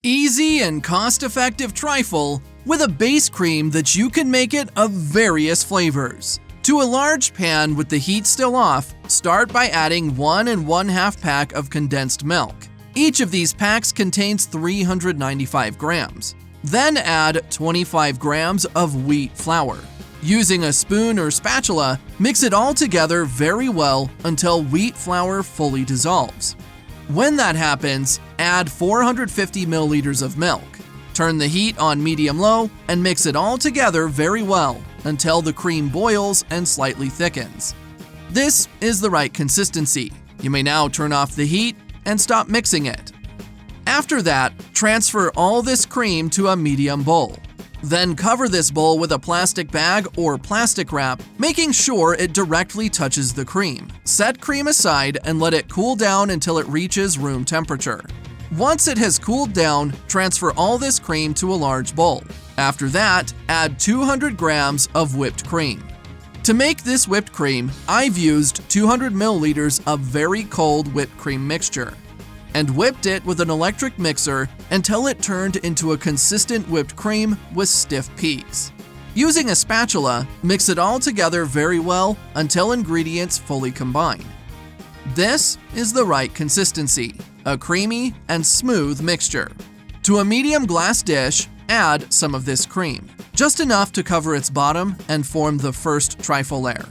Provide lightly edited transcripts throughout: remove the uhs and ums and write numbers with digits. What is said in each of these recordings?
Easy and cost-effective trifle with a base cream that you can make it of various flavors. To a large pan with the heat still off, start by adding 1 1/2 pack of condensed milk. Each of these packs contains 395 grams. Then add 25 grams of wheat flour. Using a spoon or spatula, mix it all together very well until wheat flour fully dissolves. When that happens, add 450 milliliters of milk. Turn the heat on medium-low and mix it all together very well until the cream boils and slightly thickens. This is the right consistency. You may now turn off the heat and stop mixing it. After that, transfer all this cream to a medium bowl. Then cover this bowl with a plastic bag or plastic wrap, making sure it directly touches the cream. Set cream aside and let it cool down until it reaches room temperature. Once it has cooled down, transfer all this cream to a large bowl. After that, add 200 grams of whipped cream. To make this whipped cream, I've used 200 milliliters of very cold whipped cream mixture and whipped it with an electric mixer until it turned into a consistent whipped cream with stiff peaks. Using a spatula, mix it all together very well until ingredients fully combine. This is the right consistency, a creamy and smooth mixture. To a medium glass dish, add some of this cream, just enough to cover its bottom and form the first trifle layer.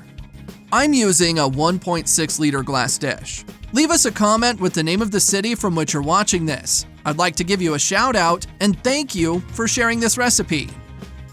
I'm using a 1.6 liter glass dish. Leave us a comment with the name of the city from which you're watching this. I'd like to give you a shout out and thank you for sharing this recipe.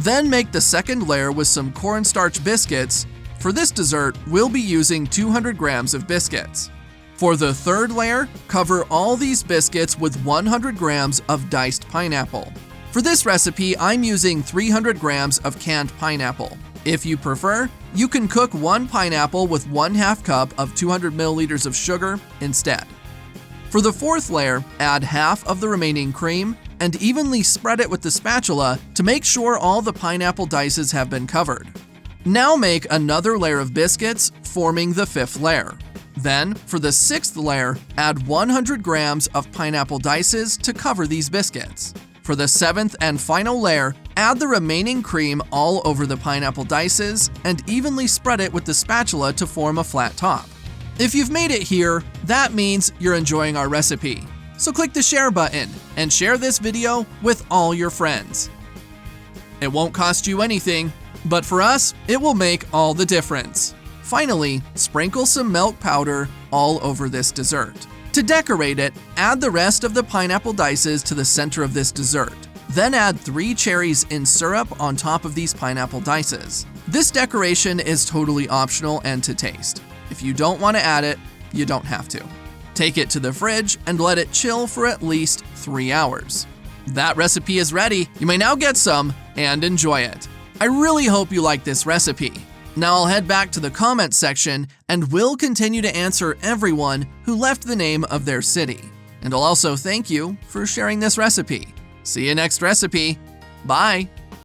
Then make the second layer with some cornstarch biscuits. For this dessert, we'll be using 200 grams of biscuits. For the third layer, cover all these biscuits with 100 grams of diced pineapple. For this recipe, I'm using 300 grams of canned pineapple. If you prefer, you can cook 1 pineapple with 1/2 cup of 200 milliliters of sugar instead. For the fourth layer, add half of the remaining cream and evenly spread it with the spatula to make sure all the pineapple dices have been covered. Now make another layer of biscuits, forming the fifth layer. Then, for the sixth layer, add 100 grams of pineapple dices to cover these biscuits. For the seventh and final layer, add the remaining cream all over the pineapple dices and evenly spread it with the spatula to form a flat top. If you've made it here, that means you're enjoying our recipe. So click the share button and share this video with all your friends. It won't cost you anything, but for us, it will make all the difference. Finally, sprinkle some milk powder all over this dessert. To decorate it, add the rest of the pineapple dices to the center of this dessert. Then add 3 cherries in syrup on top of these pineapple dices. This decoration is totally optional and to taste. If you don't want to add it, you don't have to. Take it to the fridge and let it chill for at least 3 hours. That recipe is ready. You may now get some and enjoy it. I really hope you like this recipe. Now I'll head back to the comments section and we'll continue to answer everyone who left the name of their city. And I'll also thank you for sharing this recipe. See you next recipe. Bye.